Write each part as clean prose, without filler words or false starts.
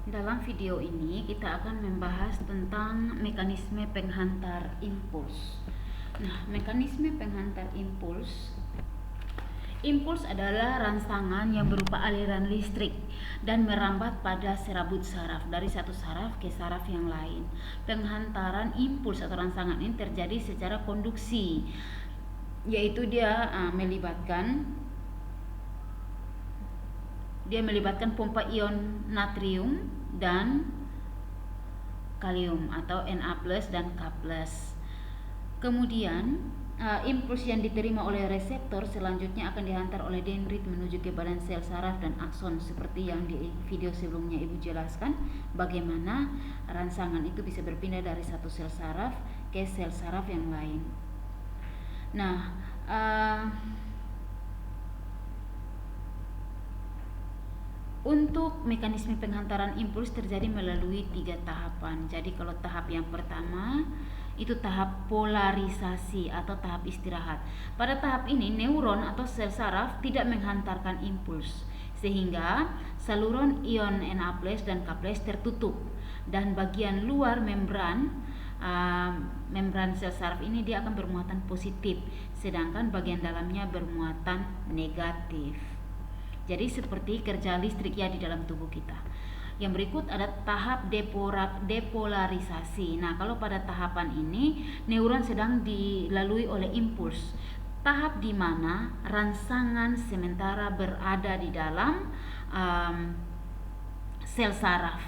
Dalam video ini kita akan membahas tentang mekanisme penghantar impuls. Nah, mekanisme penghantar impuls. Impuls adalah rangsangan yang berupa aliran listrik dan merambat pada serabut saraf dari satu saraf ke saraf yang lain. Penghantaran impuls atau rangsangan ini terjadi secara konduksi, yaitu dia melibatkan pompa ion natrium dan kalium atau Na+ dan K+. Kemudian impuls yang diterima oleh reseptor selanjutnya akan dihantar oleh dendrit menuju ke badan sel saraf dan akson, seperti yang di video sebelumnya Ibu jelaskan bagaimana rangsangan itu bisa berpindah dari satu sel saraf ke sel saraf yang lain. Nah, untuk mekanisme penghantaran impuls terjadi melalui 3 tahapan. Jadi kalau tahap yang pertama itu tahap polarisasi atau tahap istirahat. Pada tahap ini neuron atau sel saraf tidak menghantarkan impuls, sehingga saluran ion Na+ dan K+ tertutup dan bagian luar membran sel saraf ini dia akan bermuatan positif, sedangkan bagian dalamnya bermuatan negatif. Jadi seperti kerja listrik ya di dalam tubuh kita. Yang berikut ada tahap depolarisasi. Nah, kalau pada tahapan ini neuron sedang dilalui oleh impuls. Tahap di mana rangsangan sementara berada di dalam sel saraf.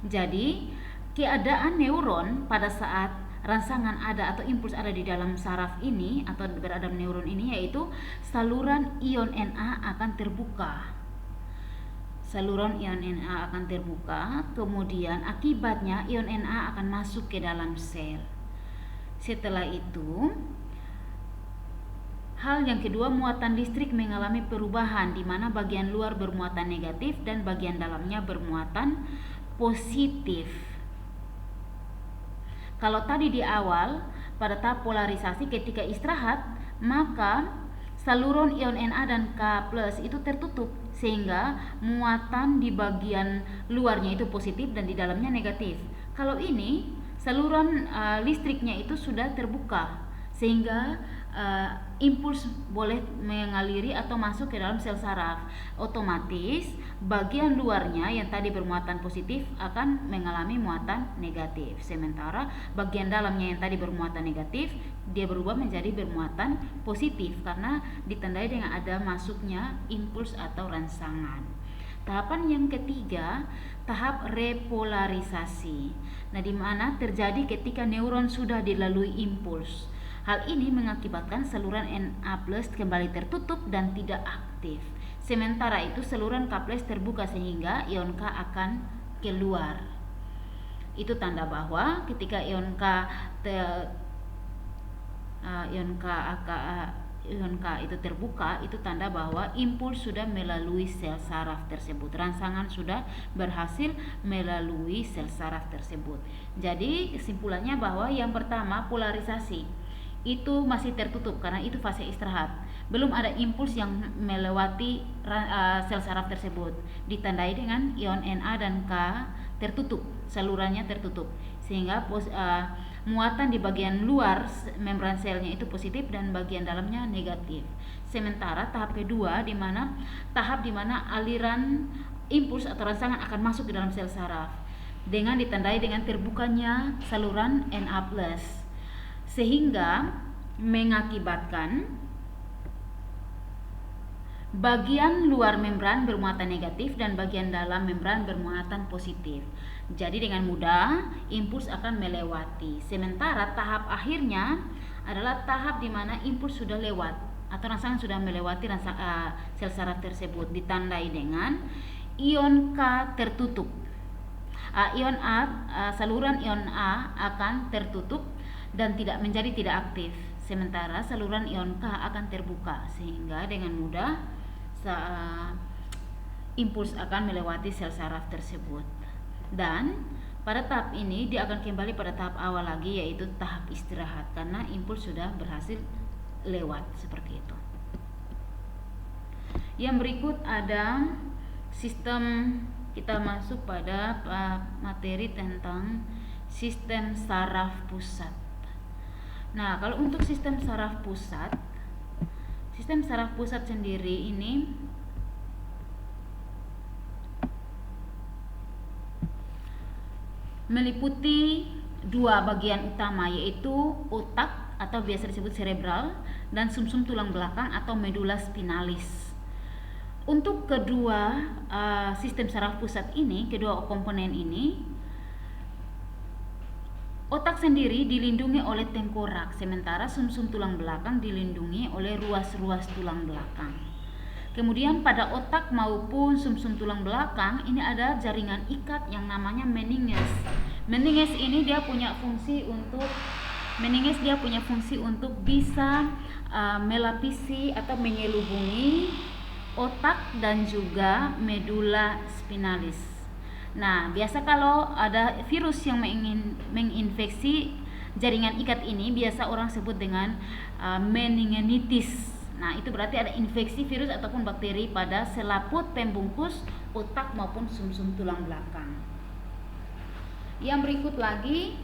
Jadi keadaan neuron pada saat rangsangan ada atau impuls ada di dalam saraf ini atau berada neuron ini, yaitu saluran ion Na akan terbuka. Saluran ion Na akan terbuka, kemudian akibatnya ion Na akan masuk ke dalam sel. Setelah itu, hal yang kedua, muatan listrik mengalami perubahan di mana bagian luar bermuatan negatif dan bagian dalamnya bermuatan positif. Kalau tadi di awal pada tahap polarisasi ketika istirahat, maka saluran ion Na dan K+ itu tertutup sehingga muatan di bagian luarnya itu positif dan di dalamnya negatif. Kalau ini saluran listriknya itu sudah terbuka sehingga impuls boleh mengaliri atau masuk ke dalam sel saraf. Otomatis bagian luarnya yang tadi bermuatan positif akan mengalami muatan negatif, sementara bagian dalamnya yang tadi bermuatan negatif dia berubah menjadi bermuatan positif karena ditandai dengan ada masuknya impuls atau rangsangan. Tahapan yang ketiga, tahap repolarisasi. Nah, di mana terjadi ketika neuron sudah dilalui impuls. Hal ini mengakibatkan saluran Na+ kembali tertutup dan tidak aktif. Sementara itu saluran K+ terbuka sehingga ion K akan keluar. Itu tanda bahwa ketika ion K itu terbuka, itu tanda bahwa impuls sudah melalui sel saraf tersebut. Rangsangan sudah berhasil melalui sel saraf tersebut. Jadi kesimpulannya bahwa yang pertama, polarisasi itu masih tertutup karena itu fase istirahat. Belum ada impuls yang melewati sel saraf tersebut. Ditandai dengan ion Na dan K tertutup, salurannya tertutup, sehingga muatan di bagian luar membran selnya itu positif dan bagian dalamnya negatif. Sementara tahap kedua tahap di mana aliran impuls atau rangsangan akan masuk ke dalam sel saraf dengan ditandai dengan terbukanya saluran Na+, sehingga mengakibatkan bagian luar membran bermuatan negatif dan bagian dalam membran bermuatan positif. Jadi dengan mudah impuls akan melewati. Sementara tahap akhirnya adalah tahap di mana impuls sudah lewat atau rangsangan sudah melewati sel saraf tersebut, ditandai dengan ion K tertutup. Saluran ion A akan tertutup dan tidak aktif, sementara saluran ion K akan terbuka sehingga dengan mudah impuls akan melewati sel saraf tersebut. Dan pada tahap ini dia akan kembali pada tahap awal lagi, yaitu tahap istirahat karena impuls sudah berhasil lewat, seperti itu. Yang berikut ada sistem kita masuk pada materi tentang sistem saraf pusat. Nah, kalau untuk sistem saraf pusat sendiri ini meliputi dua bagian utama, yaitu otak atau biasa disebut cerebral dan sumsum tulang belakang atau medula spinalis. Untuk kedua sistem saraf pusat ini, kedua komponen ini, otak sendiri dilindungi oleh tengkorak, sementara sumsum tulang belakang dilindungi oleh ruas-ruas tulang belakang. Kemudian pada otak maupun sumsum tulang belakang ini ada jaringan ikat yang namanya meninges. Meninges ini dia punya fungsi untuk bisa melapisi atau menyelubungi otak dan juga medula spinalis. Nah, biasa kalau ada virus yang menginfeksi jaringan ikat ini, biasa orang sebut dengan meningenitis. Nah, itu berarti ada infeksi virus ataupun bakteri pada selaput pembungkus otak maupun sumsum tulang belakang. Yang berikut lagi,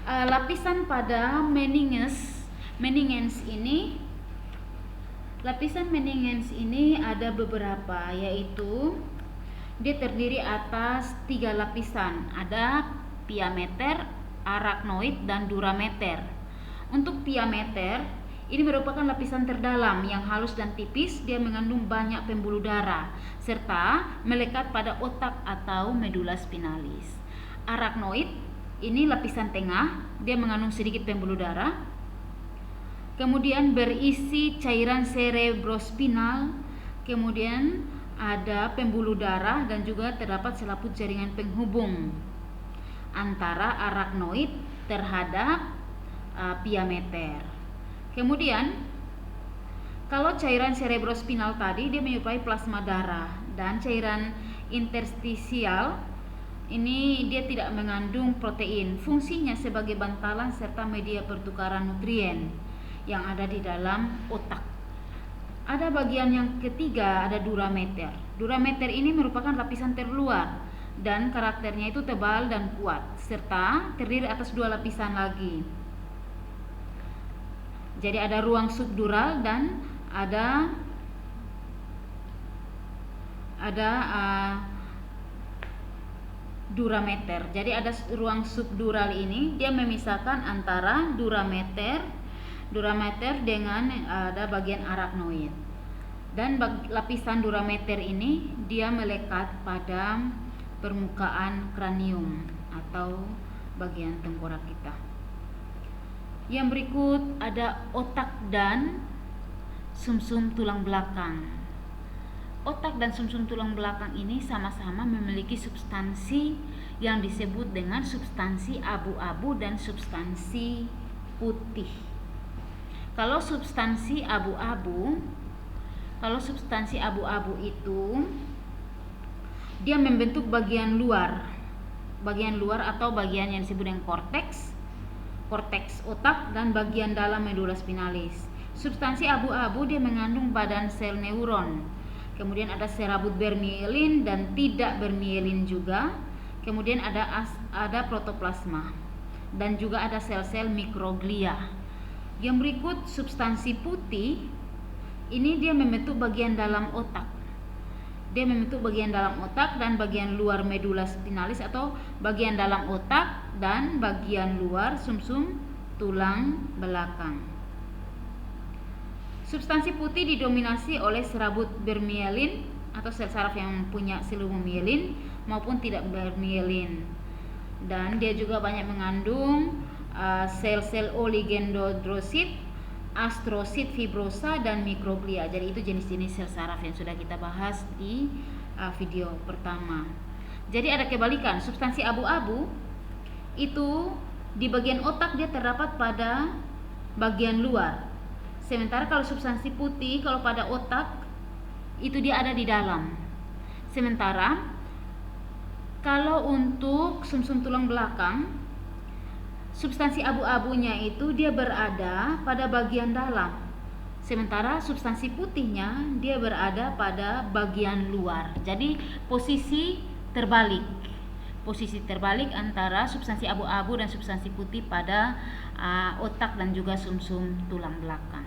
lapisan pada meninges ini. Lapisan meninges ini ada beberapa, yaitu dia terdiri atas 3 lapisan, ada piameter, arachnoid, dan durameter. Untuk piameter, ini merupakan lapisan terdalam yang halus dan tipis, dia mengandung banyak pembuluh darah, serta melekat pada otak atau medula spinalis. Arachnoid, ini lapisan tengah, dia mengandung sedikit pembuluh darah, kemudian berisi cairan cerebrospinal, kemudian ada pembuluh darah dan juga terdapat selaput jaringan penghubung antara arachnoid terhadap piameter. Kemudian kalau cairan cerebrospinal tadi dia menyerupai plasma darah, dan cairan interstisial ini dia tidak mengandung protein, fungsinya sebagai bantalan serta media pertukaran nutrien yang ada di dalam otak. Ada bagian yang ketiga, ada durameter. Durameter ini merupakan lapisan terluar dan karakternya itu tebal dan kuat, serta terdiri atas 2 lapisan lagi. Jadi ada ruang subdural dan ada durameter. Jadi ada ruang subdural ini, dia memisahkan antara durameter dengan ada bagian arachnoid. Dan lapisan durameter ini dia melekat pada permukaan kranium atau bagian tengkorak kita. Yang berikut ada otak dan sumsum tulang belakang. Otak dan sumsum tulang belakang ini sama-sama memiliki substansi yang disebut dengan substansi abu-abu dan substansi putih. Kalau substansi abu-abu itu dia membentuk bagian luar atau bagian yang disebut dengan korteks otak dan bagian dalam medula spinalis. Substansi abu-abu dia mengandung badan sel neuron. Kemudian ada serabut bermielin dan tidak bermielin juga. Kemudian ada protoplasma dan juga ada sel-sel mikroglia. Yang berikut substansi putih ini dia membentuk bagian dalam otak. Dia membentuk bagian dalam otak dan bagian luar medula spinalis atau bagian dalam otak dan bagian luar sumsum tulang belakang. Substansi putih didominasi oleh serabut bermielin atau sel saraf yang punya seluruh mielin maupun tidak bermielin. Dan dia juga banyak mengandung sel-sel oligodendrosit, astrosit fibrosa, dan mikroglia. Jadi itu jenis-jenis sel saraf yang sudah kita bahas di video pertama. Jadi ada kebalikan, substansi abu-abu itu di bagian otak dia terdapat pada bagian luar. Sementara kalau substansi putih kalau pada otak itu dia ada di dalam. Sementara kalau untuk sumsum tulang belakang, substansi abu-abunya itu dia berada pada bagian dalam. Sementara substansi putihnya dia berada pada bagian luar. Jadi posisi terbalik, posisi terbalik antara substansi abu-abu dan substansi putih pada otak dan juga sumsum tulang belakang.